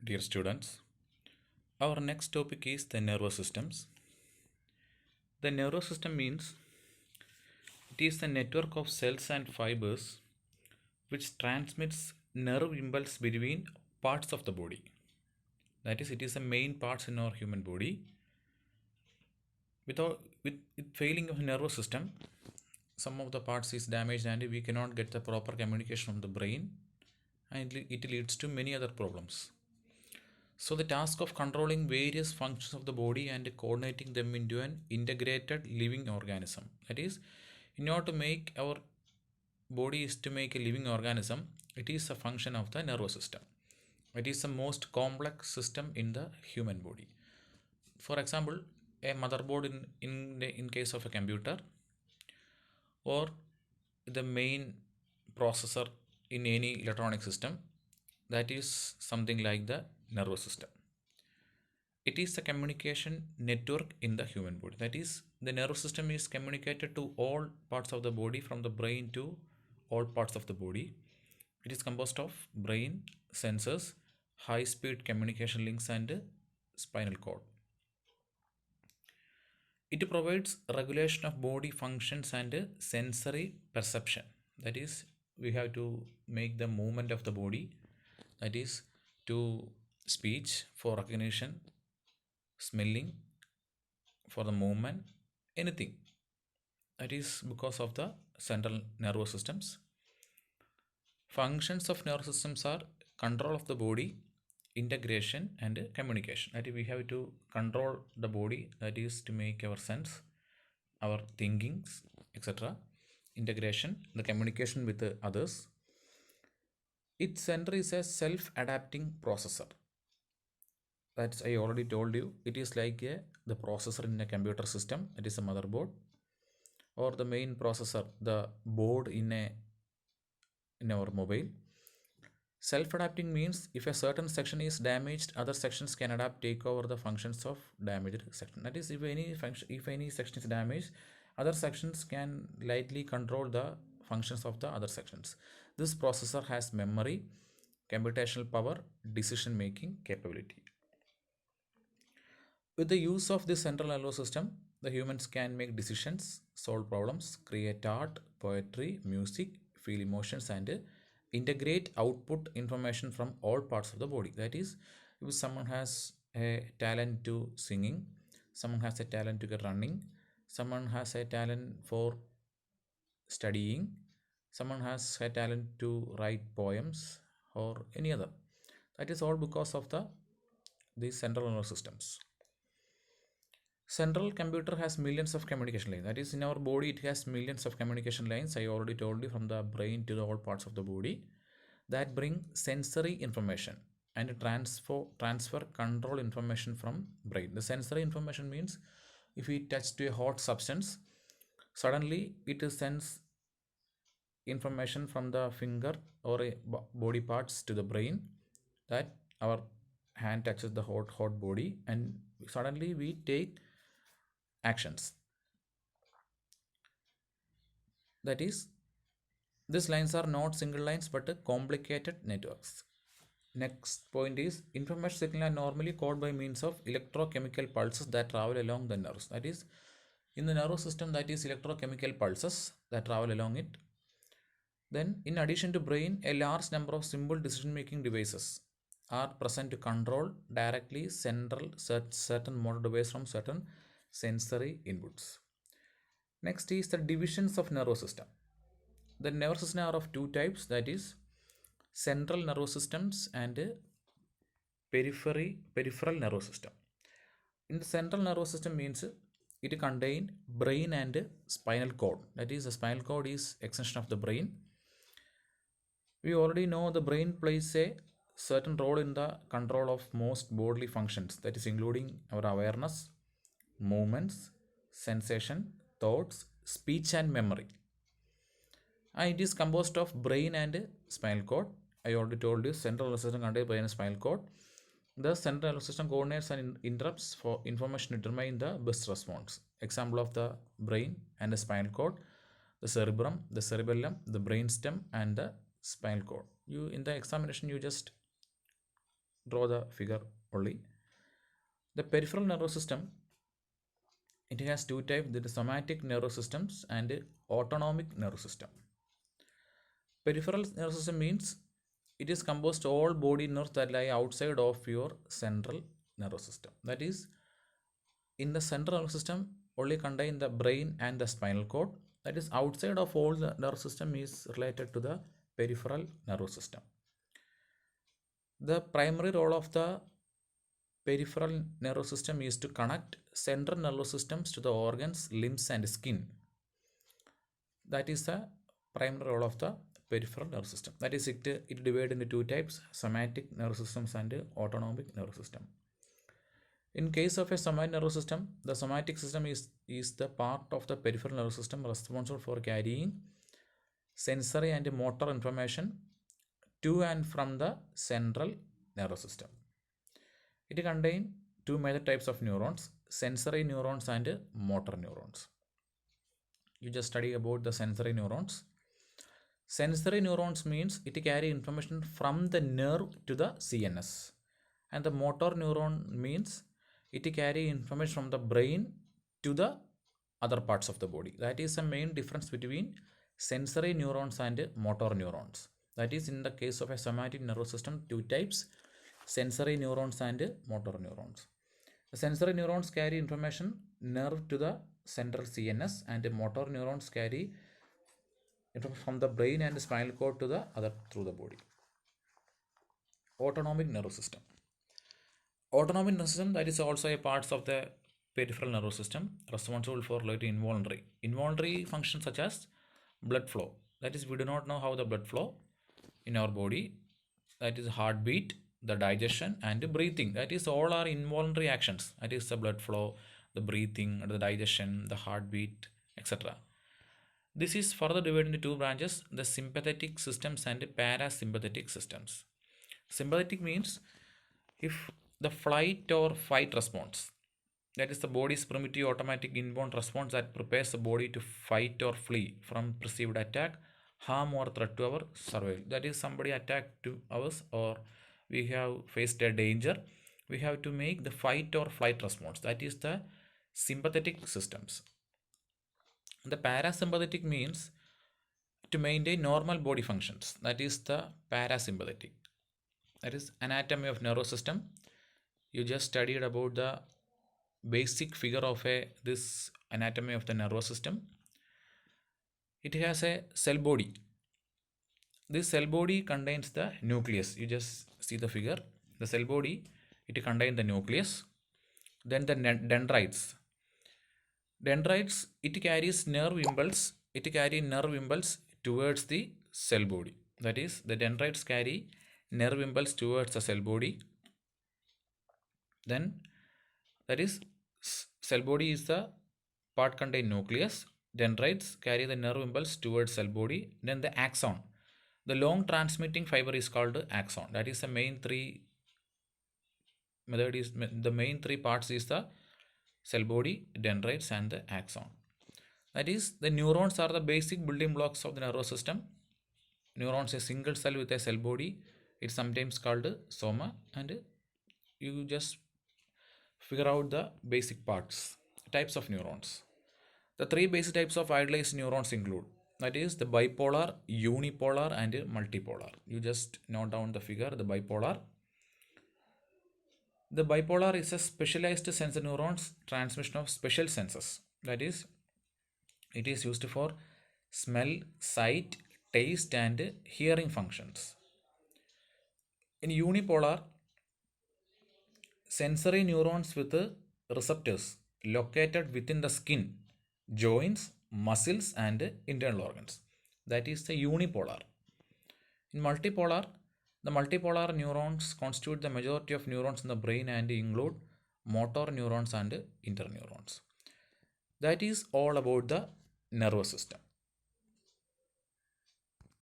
Dear students, our next topic is the nervous systems. The nervous system means it is the network of cells and fibers which transmits nerve impulse between parts of the body. That is, it is the main parts in our human body. With failing of nervous system, some of the parts is damaged and we cannot get the proper communication from the brain, and it leads to many other problems. So, the task of controlling various functions of the body and coordinating them into an integrated living organism. That is, in order to make our body is to make a living organism, it is a function of the nervous system. It is the most complex system in the human body. For example, a motherboard in case of a computer, or the main processor in any electronic system, that is something like the nervous system. It is the communication network in the human body. That is, the nervous system is communicated to all parts of the body, from the brain to all parts of the body. It is composed of brain, sensors, high speed communication links, and spinal cord. It provides regulation of body functions and sensory perception. That is, we have to make the movement of the body, that is, to speech, for recognition, smelling, for the movement, anything. That is because of the central nervous systems. Functions of nervous systems are control of the body, integration, and communication. That is, we have to control the body, that is to make our sense, our thinkings, etc. Integration, the communication with the others. Its center is a self-adapting processor. That's I already told you. It is like the processor in a computer system. It is a motherboard, or the main processor, the board in our mobile. Self-adapting means if a certain section is damaged, other sections can adapt, take over the functions of damaged section. That is, if any section is damaged, other sections can lightly control the functions of the other sections. This processor has memory, computational power, decision making capability. With the use of this central nervous system, the humans can make decisions, solve problems, create art, poetry, music, feel emotions, and integrate output information from all parts of the body. That is, if someone has a talent to singing, someone has a talent to get running, someone has a talent for studying, someone has a talent to write poems or any other. That is all because of these central nervous systems. Central computer has millions of communication lines. That is, in our body, it has millions of communication lines. I already told you, from the brain to the all parts of the body, that bring sensory information and transfer control information from brain. The sensory information means if we touch to a hot substance, suddenly it sends information from the finger or a body parts to the brain, that our hand touches the hot body, and suddenly we take actions. That is, these lines are not single lines but complicated networks. Next point is, information signal are normally coded by means of electrochemical pulses that travel along the nerves. That is, in the nervous system, that is electrochemical pulses that travel along it. Then, in addition to brain, a large number of simple decision-making devices are present to control directly certain motor device from certain sensory inputs. Next is the divisions of nervous system. The nervous system are of two types, that is central nervous systems and peripheral nervous system. In the central nervous system means it contain brain and spinal cord. That is, the spinal cord is extension of the brain. We already know the brain plays a certain role in the control of most bodily functions, that is including our awareness, movements, sensation, thoughts, speech, and memory. And it is composed of brain and spinal cord. I already told you, central nervous system contains brain and spinal cord. The central nervous system coordinates and interrupts for information to determine the best response. Example of the brain and the spinal cord: the cerebrum, the cerebellum, the brainstem, and the spinal cord. You in the examination you just draw the figure only. The peripheral nervous system, it has two types, the somatic nervous systems and autonomic nervous system. Peripheral nervous system means it is composed all body nerves that lie outside of your central nervous system. That is, in the central nervous system only contain the brain and the spinal cord. That is, outside of all the nervous system is related to the peripheral nervous system. The primary role of the peripheral nervous system is to connect central nervous systems to the organs, limbs and skin. That is the primary role of the peripheral nervous system. That is, it divided into two types, somatic nervous systems and autonomic nervous system. In case of a somatic nervous system, the somatic system is the part of the peripheral nervous system responsible for carrying sensory and motor information to and from the central nervous system. It contains two major types of neurons, sensory neurons and motor neurons. You just study about the sensory neurons. Sensory neurons means it carry information from the nerve to the CNS. And the motor neuron means it carry information from the brain to the other parts of the body. That is the main difference between sensory neurons and motor neurons. That is, in the case of a somatic nervous system, two types, sensory neurons and motor neurons. The sensory neurons carry information nerve to the central CNS, and motor neurons carry information from the brain and spinal cord to the other through the body. Autonomic nervous system. Autonomic nervous system, that is also a part of the peripheral nervous system responsible for related involuntary functions such as blood flow. That is, we do not know how the blood flow in our body. That is heartbeat, the digestion and breathing. That is, all are involuntary actions. That is the blood flow, the breathing, the digestion, the heartbeat, etc. This is further divided into two branches, the sympathetic systems and parasympathetic systems. Sympathetic means if the flight or fight response, that is the body's primitive automatic inborn response that prepares the body to fight or flee from perceived attack, harm or threat to our survival. That is, somebody attacked to us or we have faced a danger, we have to make the fight or flight response. That is the sympathetic systems. The parasympathetic means to maintain normal body functions. That is the parasympathetic. That is anatomy of nervous system. You just studied about the basic figure of this anatomy of the nervous system. It has a cell body. This cell body contains the nucleus. You just see the figure. The cell body, it contains the nucleus. Then the dendrites. Dendrites, it carries nerve impulse. It carries nerve impulse towards the cell body. That is, the dendrites carry nerve impulse towards the cell body. Then, that is, cell body is the part contain nucleus. Dendrites carry the nerve impulse towards cell body. Then the axon. The long transmitting fiber is called axon. That is the main three parts is the cell body, dendrites and the axon. That is, the neurons are the basic building blocks of the nervous system. Neurons is a single cell with a cell body. It's sometimes called soma, and you just figure out the basic parts, types of neurons. The three basic types of idealized neurons include, that is the bipolar, unipolar and multipolar. You just note down the figure, the bipolar. The bipolar is a specialized sensor neurons transmission of special senses. That is, it is used for smell, sight, taste and hearing functions. In unipolar, sensory neurons with receptors located within the skin, joints, muscles and internal organs. That is the unipolar. In multipolar, the multipolar neurons constitute the majority of neurons in the brain and include motor neurons and interneurons. That is all about the nervous system.